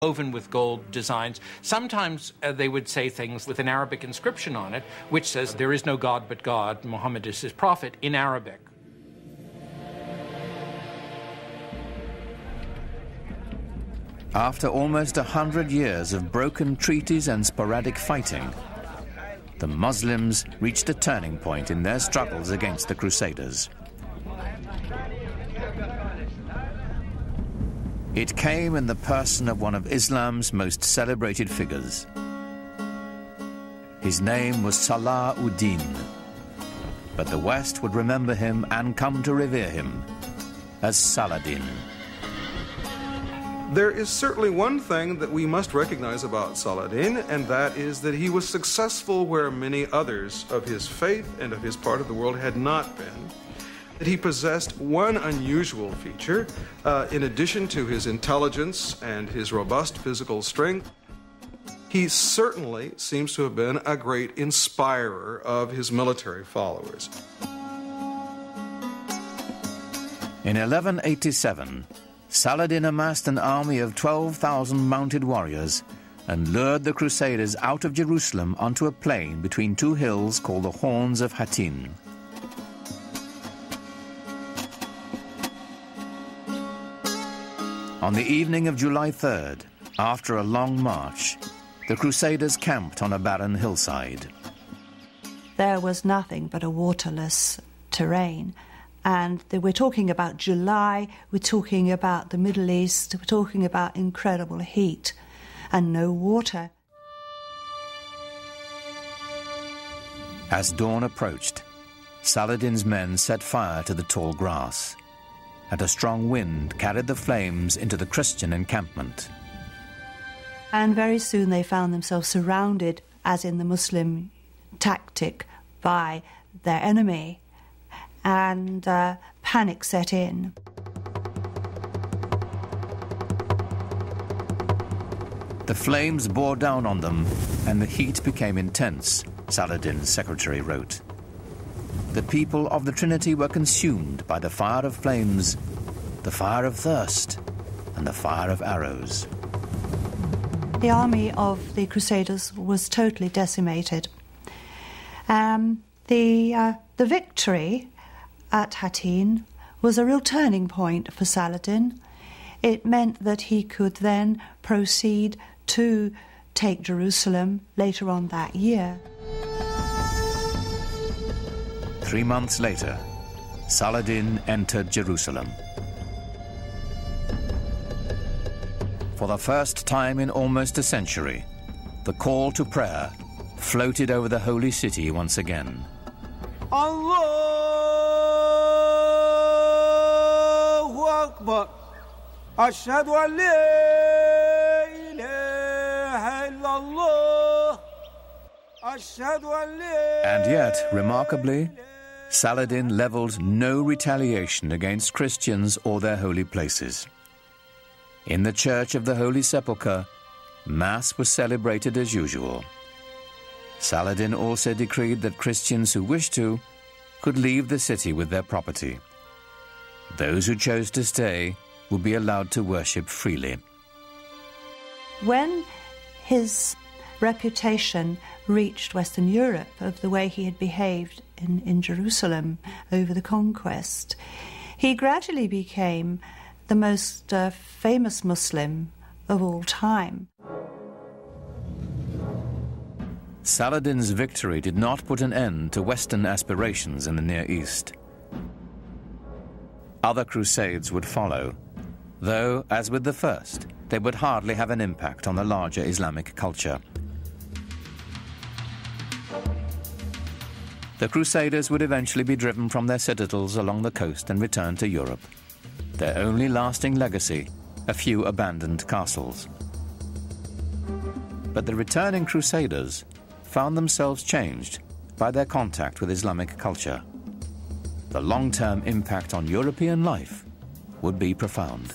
woven with gold designs. Sometimes they would say things with an Arabic inscription on it, which says, "There is no God but God, Muhammad is his prophet," in Arabic. After almost 100 years of broken treaties and sporadic fighting, the Muslims reached a turning point in their struggles against the Crusaders. It came in the person of one of Islam's most celebrated figures. His name was Salah ud-Din, but the West would remember him and come to revere him as Saladin. There is certainly one thing that we must recognize about Saladin, and that is that he was successful where many others of his faith and of his part of the world had not been. That he possessed one unusual feature, in addition to his intelligence and his robust physical strength. He certainly seems to have been a great inspirer of his military followers. In 1187, Saladin amassed an army of 12,000 mounted warriors and lured the Crusaders out of Jerusalem onto a plain between two hills called the Horns of Hattin. On the evening of July 3rd, after a long march, the Crusaders camped on a barren hillside. There was nothing but a waterless terrain. And we're talking about July, we're talking about the Middle East, we're talking about incredible heat and no water. As dawn approached, Saladin's men set fire to the tall grass, and a strong wind carried the flames into the Christian encampment. And very soon they found themselves surrounded, as in the Muslim tactic, by their enemy. And panic set in. The flames bore down on them, and the heat became intense, Saladin's secretary wrote. The people of the Trinity were consumed by the fire of flames, the fire of thirst, and the fire of arrows. The army of the Crusaders was totally decimated. The victory at Hattin was a real turning point for Saladin. It meant that he could then proceed to take Jerusalem later on that year. 3 months later, Saladin entered Jerusalem. For the first time in almost a century, the call to prayer floated over the holy city once again. Allahu Akbar, Ashhadu an la ilaha illallah, Ashhadu an la. And yet, remarkably, Saladin leveled no retaliation against Christians or their holy places. In the Church of the Holy Sepulchre, Mass was celebrated as usual. Saladin also decreed that Christians who wished to could leave the city with their property. Those who chose to stay would be allowed to worship freely. When his reputation reached Western Europe of the way he had behaved in Jerusalem over the conquest, he gradually became the most famous Muslim of all time. Saladin's victory did not put an end to Western aspirations in the Near East. Other crusades would follow, though, as with the first, they would hardly have an impact on the larger Islamic culture. The Crusaders would eventually be driven from their citadels along the coast and return to Europe. Their only lasting legacy, a few abandoned castles. But the returning Crusaders found themselves changed by their contact with Islamic culture. The long-term impact on European life would be profound.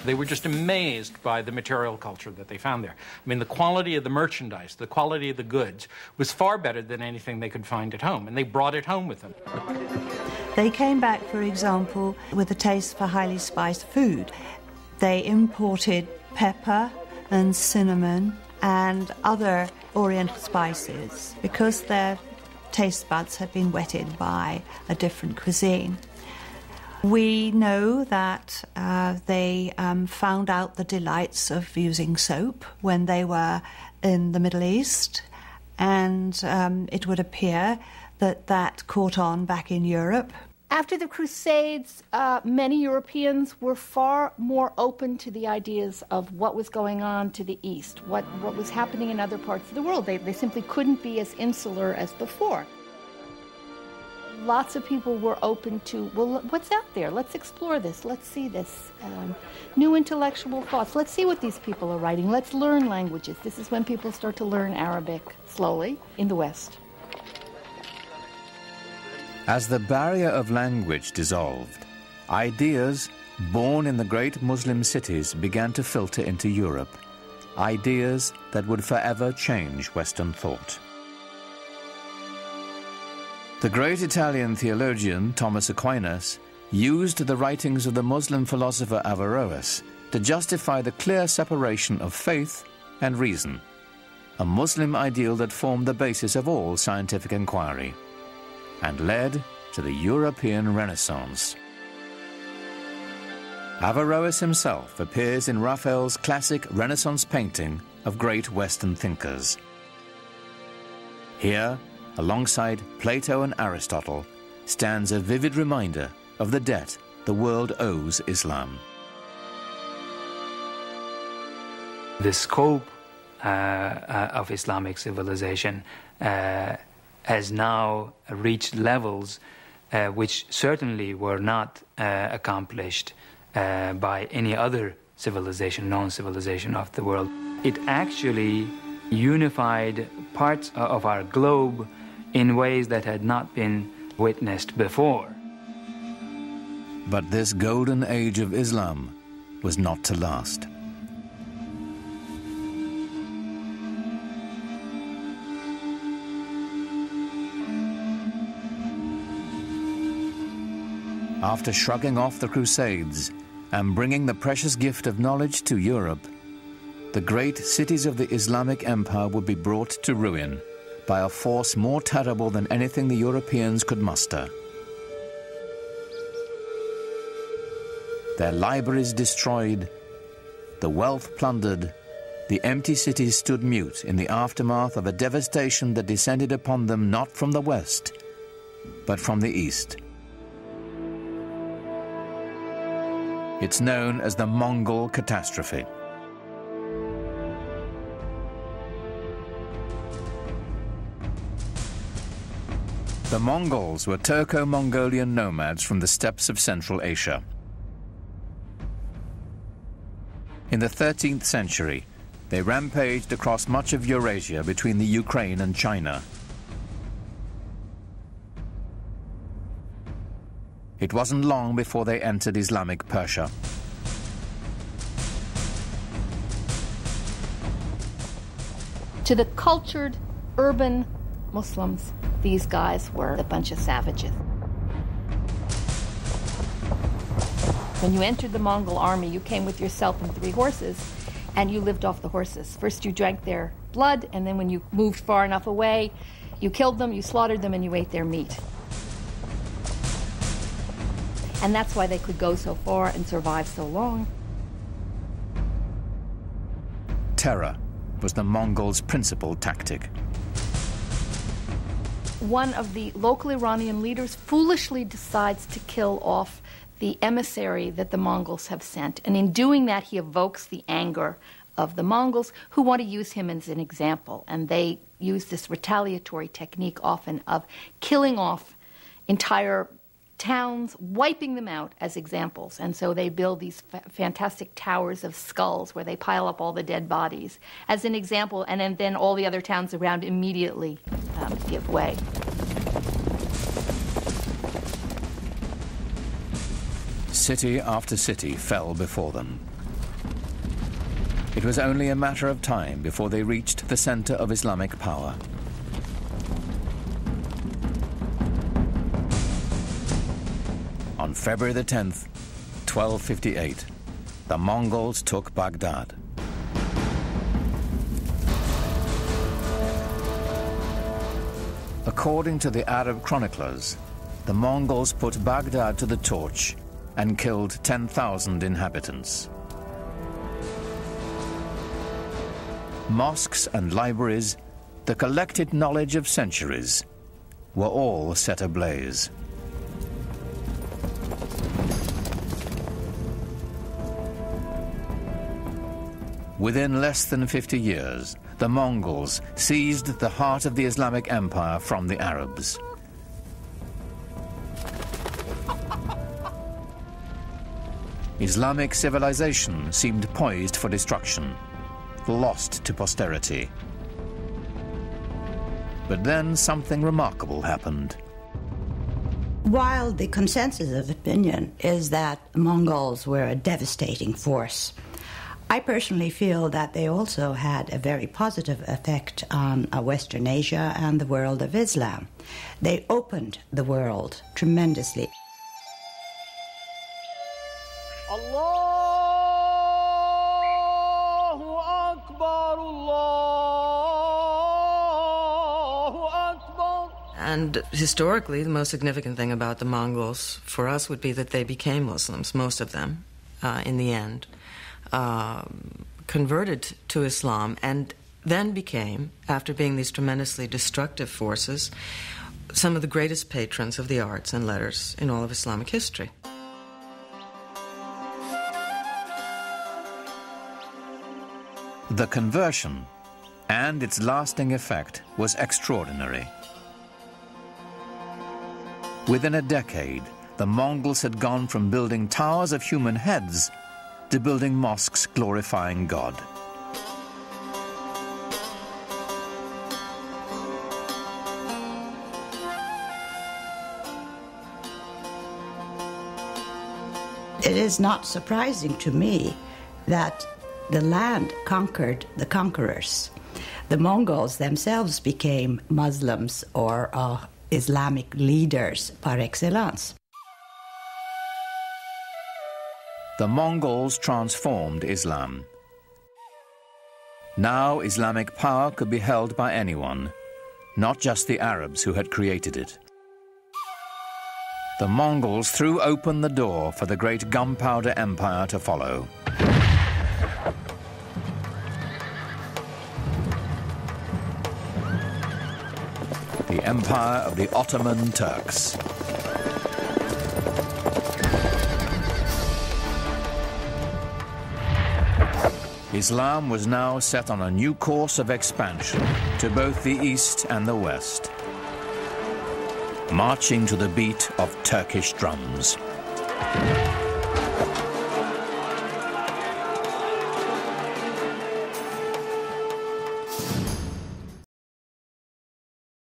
They were just amazed by the material culture that they found there. I mean, the quality of the merchandise, the quality of the goods was far better than anything they could find at home, and they brought it home with them. They came back, for example, with a taste for highly spiced food. They imported pepper and cinnamon and other Oriental spices because their taste buds had been whetted by a different cuisine. We know that they found out the delights of using soap when they were in the Middle East, and it would appear that that caught on back in Europe. After the Crusades, many Europeans were far more open to the ideas of what was going on to the East, what was happening in other parts of the world. They simply couldn't be as insular as before. Lots of people were open to, well, what's out there? Let's explore this. Let's see this. New intellectual thoughts. Let's see what these people are writing. Let's learn languages. This is when people start to learn Arabic slowly in the West. As the barrier of language dissolved, ideas born in the great Muslim cities began to filter into Europe, ideas that would forever change Western thought. The great Italian theologian Thomas Aquinas used the writings of the Muslim philosopher Averroes to justify the clear separation of faith and reason, a Muslim ideal that formed the basis of all scientific inquiry and led to the European Renaissance. Averroes himself appears in Raphael's classic Renaissance painting of great Western thinkers. Here, alongside Plato and Aristotle, stands a vivid reminder of the debt the world owes Islam. The scope of Islamic civilization has now reached levels which certainly were not accomplished by any other civilization, known civilization of the world. It actually unified parts of our globe in ways that had not been witnessed before. But this golden age of Islam was not to last. After shrugging off the Crusades and bringing the precious gift of knowledge to Europe, the great cities of the Islamic Empire would be brought to ruin by a force more terrible than anything the Europeans could muster. Their libraries destroyed, the wealth plundered, the empty cities stood mute in the aftermath of a devastation that descended upon them not from the west, but from the east. It's known as the Mongol catastrophe. The Mongols were Turco-Mongolian nomads from the steppes of Central Asia. In the 13th century, they rampaged across much of Eurasia between the Ukraine and China. It wasn't long before they entered Islamic Persia. To the cultured, urban Muslims, these guys were a bunch of savages. When you entered the Mongol army, you came with yourself and 3 horses, and you lived off the horses. First you drank their blood, and then when you moved far enough away, you killed them, you slaughtered them, and you ate their meat. And that's why they could go so far and survive so long. Terror was the Mongols' principal tactic. One of the local Iranian leaders foolishly decides to kill off the emissary that the Mongols have sent. And in doing that, he evokes the anger of the Mongols, who want to use him as an example. And they use this retaliatory technique often of killing off entire towns, wiping them out as examples. And so they build these fantastic towers of skulls where they pile up all the dead bodies as an example, and then all the other towns around immediately give way. City after city fell before them. It was only a matter of time before they reached the center of Islamic power. On February the 10th, 1258, the Mongols took Baghdad. According to the Arab chroniclers, the Mongols put Baghdad to the torch and killed 10,000 inhabitants. Mosques and libraries, the collected knowledge of centuries, were all set ablaze. Within less than 50 years, the Mongols seized the heart of the Islamic Empire from the Arabs. Islamic civilization seemed poised for destruction, lost to posterity. But then something remarkable happened. While the consensus of opinion is that the Mongols were a devastating force, I personally feel that they also had a very positive effect on Western Asia and the world of Islam. They opened the world tremendously. Allahu Akbar, Allahu Akbar. And historically, the most significant thing about the Mongols for us would be that they became Muslims, most of them, in the end. Converted to Islam and then became, after being these tremendously destructive forces, some of the greatest patrons of the arts and letters in all of Islamic history. The conversion and its lasting effect was extraordinary. Within a decade, the Mongols had gone from building towers of human heads to building mosques glorifying God. It is not surprising to me that the land conquered the conquerors. The Mongols themselves became Muslims or Islamic leaders par excellence. The Mongols transformed Islam. Now Islamic power could be held by anyone, not just the Arabs who had created it. The Mongols threw open the door for the great gunpowder empire to follow. The empire of the Ottoman Turks. Islam was now set on a new course of expansion to both the East and the West, marching to the beat of Turkish drums.